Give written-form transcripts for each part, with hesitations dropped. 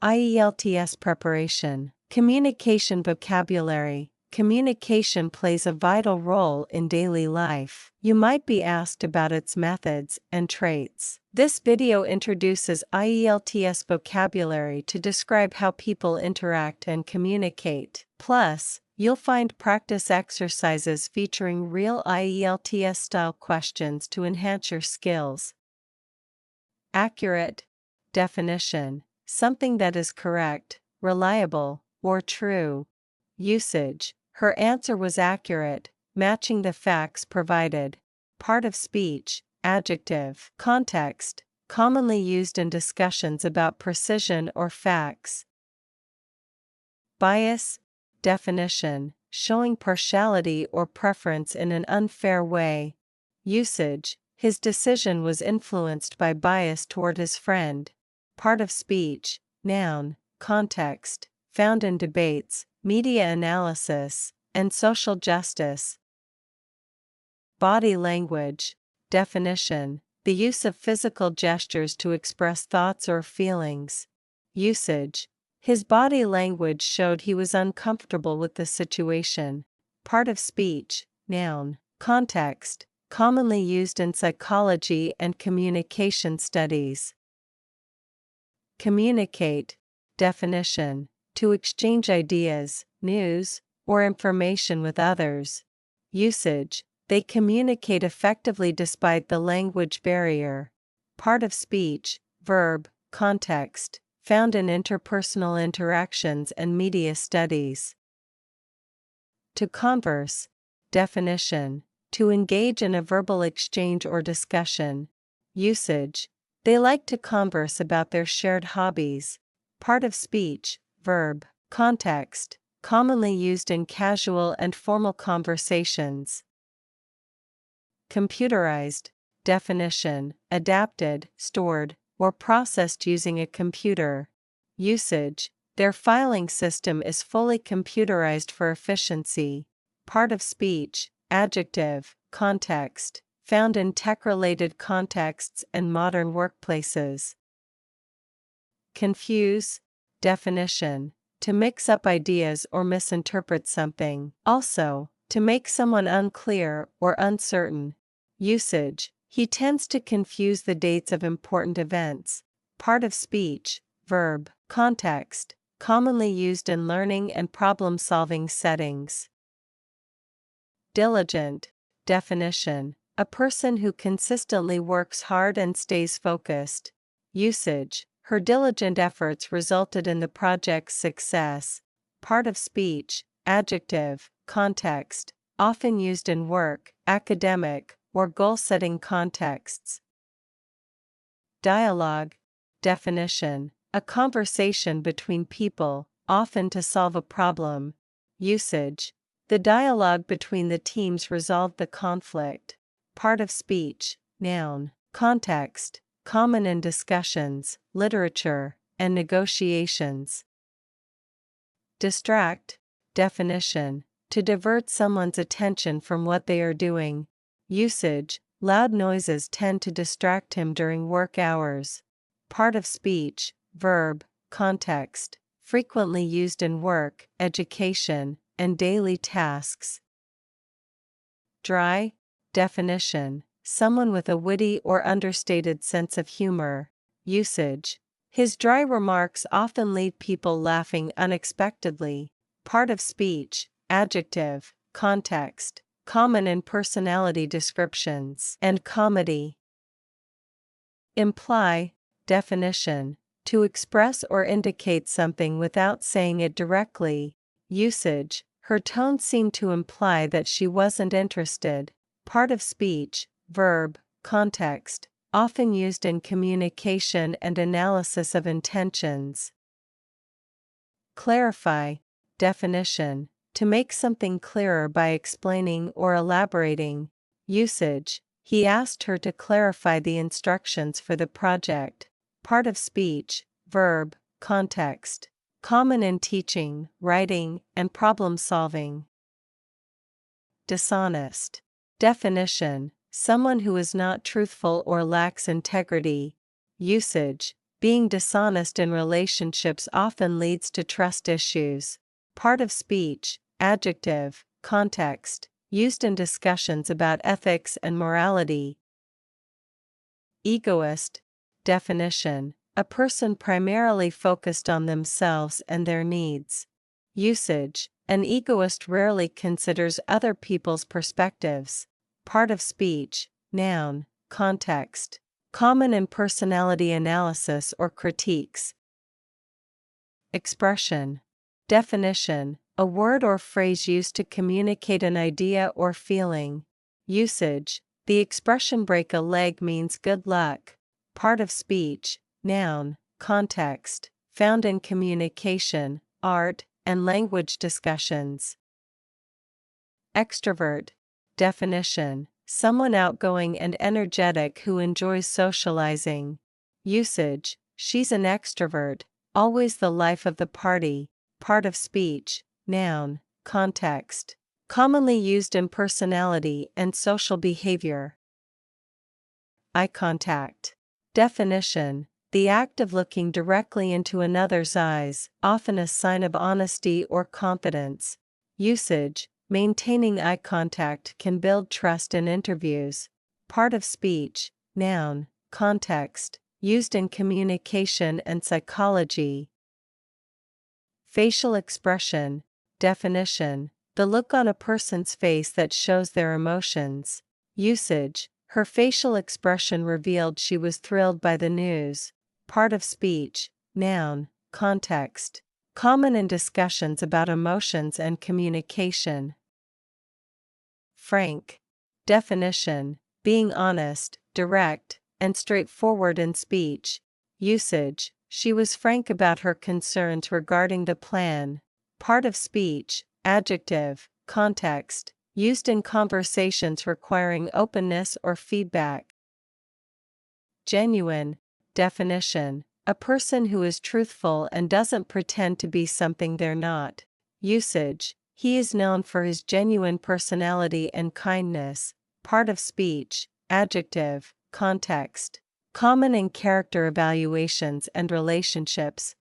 IELTS preparation. Communication vocabulary. Communication plays a vital role in daily life. You might be asked about its methods and traits. This video introduces IELTS vocabulary to describe how people interact and communicate. Plus, you'll find practice exercises featuring real IELTS-style questions to enhance your skills. Accurate. Definition: something that is correct, reliable, or true. Usage: her answer was accurate, matching the facts provided. Part of speech, adjective. Context: commonly used in discussions about precision or facts. Bias. Definition: showing partiality or preference in an unfair way. Usage: his decision was influenced by bias toward his friend. Part of speech, noun. Context: found in debates, media analysis, and social justice. Body language. Definition: the use of physical gestures to express thoughts or feelings. Usage: his body language showed he was uncomfortable with the situation. Part of speech, noun. Context: commonly used in psychology and communication studies. Communicate. Definition: to exchange ideas, news, or information with others. Usage: they communicate effectively despite the language barrier. Part of speech, verb. Context: found in interpersonal interactions and media studies. To converse. Definition: to engage in a verbal exchange or discussion. Usage: they like to converse about their shared hobbies. Part of speech, verb. Context: commonly used in casual and formal conversations. Computerized. Definition: adapted, stored, or processed using a computer. Usage: their filing system is fully computerized for efficiency. Part of speech, adjective. Context: found in tech-related contexts and modern workplaces. Confuse. Definition: to mix up ideas or misinterpret something. Also, to make someone unclear or uncertain. Usage: he tends to confuse the dates of important events. Part of speech, verb. Context: commonly used in learning and problem-solving settings. Diligent. Definition: a person who consistently works hard and stays focused. Usage: her diligent efforts resulted in the project's success. Part of speech, adjective. Context: often used in work, academic, or goal-setting contexts. Dialogue. Definition: a conversation between people, often to solve a problem. Usage: the dialogue between the teams resolved the conflict. Part of speech, noun. Context: common in discussions, literature, and negotiations. Distract. Definition: to divert someone's attention from what they are doing. Usage: loud noises tend to distract him during work hours. Part of speech, verb. Context: frequently used in work, education, and daily tasks. Dry. Definition: someone with a witty or understated sense of humor. Usage: his dry remarks often leave people laughing unexpectedly. Part of speech, adjective. Context: common in personality descriptions and comedy. Imply. Definition: to express or indicate something without saying it directly. Usage: her tone seemed to imply that she wasn't interested. Part of speech, verb. Context: often used in communication and analysis of intentions. Clarify. Definition: to make something clearer by explaining or elaborating. Usage: he asked her to clarify the instructions for the project. Part of speech, verb. Context: common in teaching, writing, and problem-solving. Dishonest. Definition: someone who is not truthful or lacks integrity. Usage: being dishonest in relationships often leads to trust issues. Part of speech, adjective, context, used in discussions about ethics and morality. Egoist, definition, a person primarily focused on themselves and their needs. Usage, an egoist rarely considers other people's perspectives. Part of speech, noun, context, common in personality analysis or critiques. Expression, definition, a word or phrase used to communicate an idea or feeling. Usage, the expression break a leg means good luck. Part of speech, noun, context, found in communication, art, and language discussions. Extrovert, definition, someone outgoing and energetic who enjoys socializing. Usage, she's an extrovert, always the life of the party. Part of speech, noun, context, commonly used in personality and social behavior. Eye contact, definition, the act of looking directly into another's eyes, often a sign of honesty or confidence. Usage, maintaining eye contact can build trust in interviews. Part of speech, noun, context, used in communication and psychology. Facial expression, definition, the look on a person's face that shows their emotions. Usage, her facial expression revealed she was thrilled by the news. Part of speech, noun, context, common in discussions about emotions and communication. Frank, definition, being honest, direct, and straightforward in speech. Usage, she was frank about her concerns regarding the plan. Part of speech, adjective, context, used in conversations requiring openness or feedback. Genuine, definition, a person who is truthful and doesn't pretend to be something they're not. Usage, he is known for his genuine personality and kindness. Part of speech, adjective, context, common in character evaluations and relationships.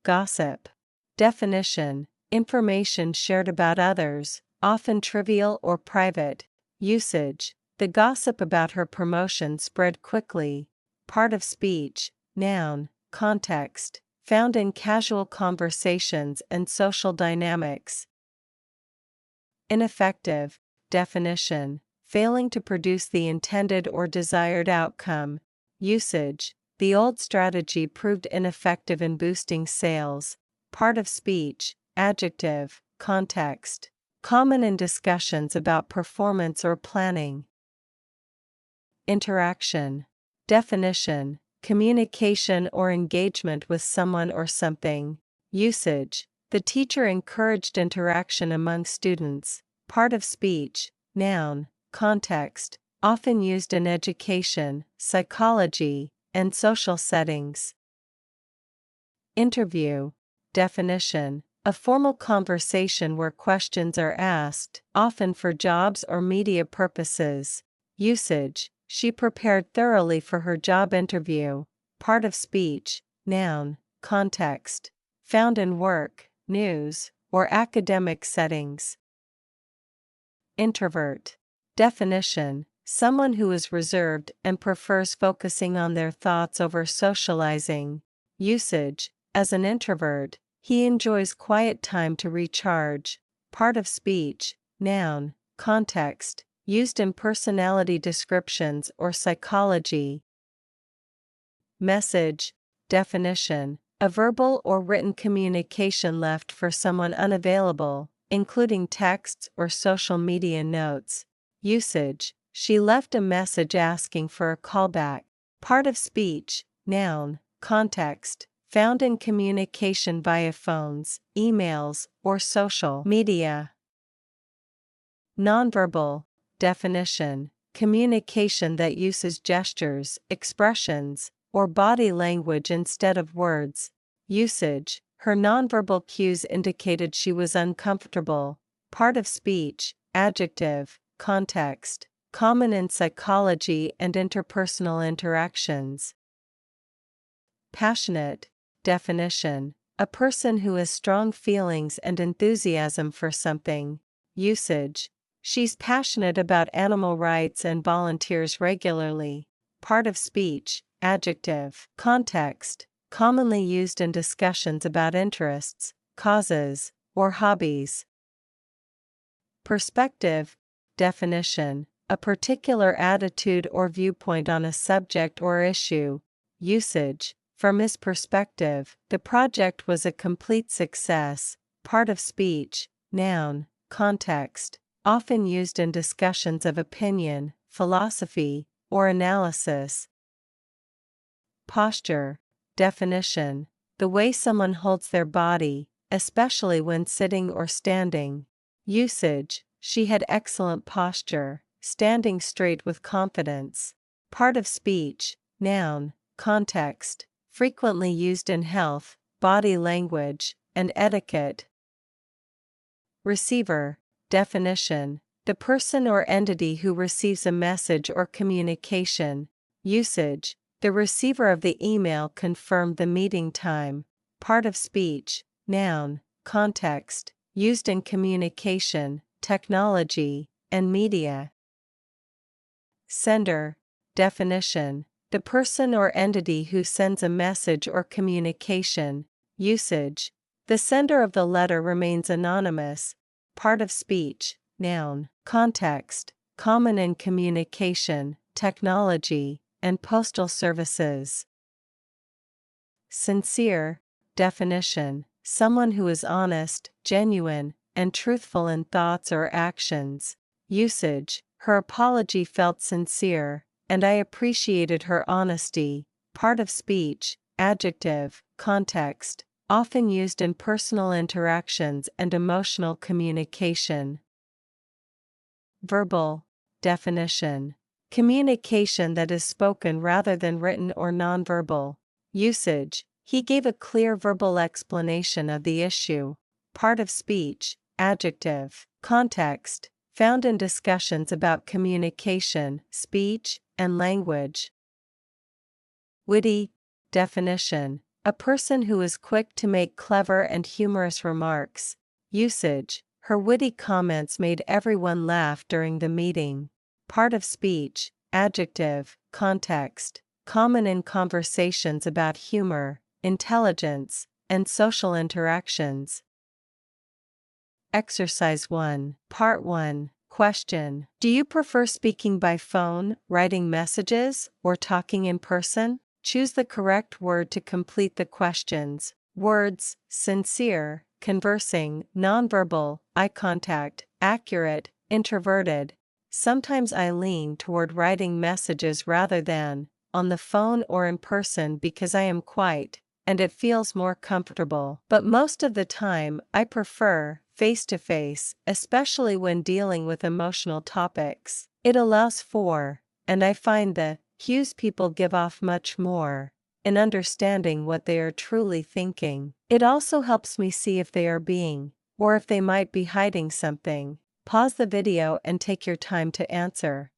Gossip, definition, information shared about others, often trivial or private. Usage, the gossip about her promotion spread quickly. Part of speech, noun, context, found in casual conversations and social dynamics. Ineffective, definition, failing to produce the intended or desired outcome. Usage, the old strategy proved ineffective in boosting sales. Part of speech, adjective, context, common in discussions about performance or planning. Interaction, definition, communication or engagement with someone or something. Usage, the teacher encouraged interaction among students. Part of speech, noun, context, often used in education, psychology, and social settings. Interview, definition, a formal conversation where questions are asked, often for jobs or media purposes. Usage, she prepared thoroughly for her job interview. Part of speech, noun, context, found in work, news, or academic settings. Introvert, definition, someone who is reserved and prefers focusing on their thoughts over socializing. Usage, as an introvert, he enjoys quiet time to recharge. Part of speech, noun, context, used in personality descriptions or psychology. Message, definition, a verbal or written communication left for someone unavailable, including texts or social media notes. Usage, she left a message asking for a callback. Part of speech, noun, context, found in communication via phones, emails, or social media. Nonverbal, definition, communication that uses gestures, expressions, or body language instead of words. Usage, her nonverbal cues indicated she was uncomfortable. Part of speech, adjective, context, common in psychology and interpersonal interactions. Passionate. Definition: a person who has strong feelings and enthusiasm for something. Usage: she's passionate about animal rights and volunteers regularly. Part of speech. Adjective. Context: commonly used in discussions about interests, causes, or hobbies. Perspective. Definition: a particular attitude or viewpoint on a subject or issue. Usage: from his perspective, the project was a complete success. Part of speech. Noun. Context: often used in discussions of opinion, philosophy, or analysis. Posture. Definition: the way someone holds their body, especially when sitting or standing. Usage: she had excellent posture, standing straight with confidence. Part of speech. Noun. Context: frequently used in health, body language, and etiquette. Receiver. Definition: the person or entity who receives a message or communication. Usage: the receiver of the email confirmed the meeting time. Part of speech. Noun. Context: used in communication, technology, and media. Sender. Definition: the person or entity who sends a message or communication. Usage: the sender of the letter remains anonymous. Part of speech. Noun. Context: common in communication, technology, and postal services. Sincere. Definition: someone who is honest, genuine, and truthful in thoughts or actions. Usage: her apology felt sincere, and I appreciated her honesty. Part of speech. Adjective. Context: often used in personal interactions and emotional communication. Verbal. Definition: communication that is spoken rather than written or nonverbal. Usage: he gave a clear verbal explanation of the issue. Part of speech. Adjective. Context: found in discussions about communication, speech, and language. Witty. Definition: a person who is quick to make clever and humorous remarks. Usage: her witty comments made everyone laugh during the meeting. Part of speech. Adjective. Context: common in conversations about humor, intelligence, and social interactions. Exercise 1, Part 1. Question: do you prefer speaking by phone, writing messages, or talking in person? Choose the correct word to complete the questions. Words: sincere, conversing, nonverbal, eye contact, accurate, introverted. Sometimes I lean toward writing messages rather than on the phone or in person because I am quiet, and it feels more comfortable. But most of the time, I prefer face-to-face, especially when dealing with emotional topics. It allows for, and I find the cues people give off much more in understanding what they are truly thinking. It also helps me see if they are being, or if they might be hiding something. Pause the video and take your time to answer.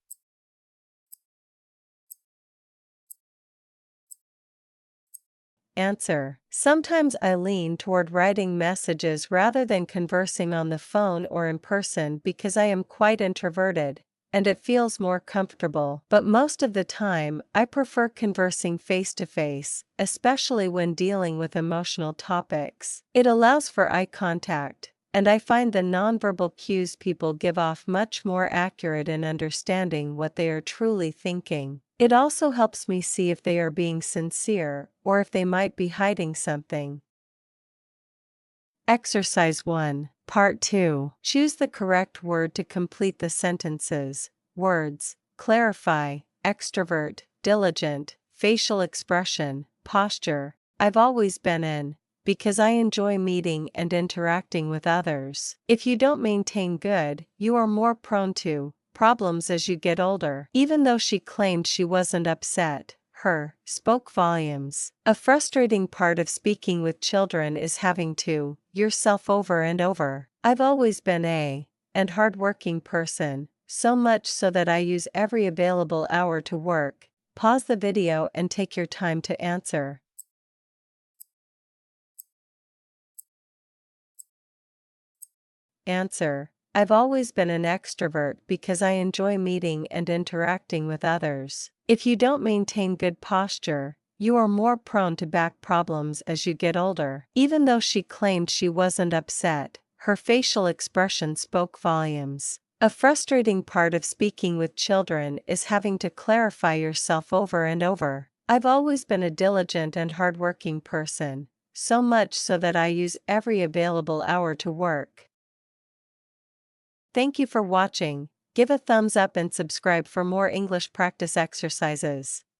Answer: sometimes I lean toward writing messages rather than conversing on the phone or in person because I am quite introverted, and it feels more comfortable. But most of the time, I prefer conversing face-to-face, especially when dealing with emotional topics. It allows for eye contact, and I find the nonverbal cues people give off much more accurate in understanding what they are truly thinking. It also helps me see if they are being sincere, or if they might be hiding something. Exercise 1, Part 2. Choose the correct word to complete the sentences. Words: clarify, extrovert, diligent, facial expression, posture. I've always been in, because I enjoy meeting and interacting with others. If you don't maintain good, you are more prone to problems as you get older. Even though she claimed she wasn't upset, her spoke volumes. A frustrating part of speaking with children is having to yourself over and over. I've always been and hardworking person, so much so that I use every available hour to work. Pause the video and take your time to answer. Answer: I've always been an extrovert because I enjoy meeting and interacting with others. If you don't maintain good posture, you are more prone to back problems as you get older. Even though she claimed she wasn't upset, her facial expression spoke volumes. A frustrating part of speaking with children is having to clarify yourself over and over. I've always been a diligent and hardworking person, so much so that I use every available hour to work. Thank you for watching. Give a thumbs up and subscribe for more English practice exercises.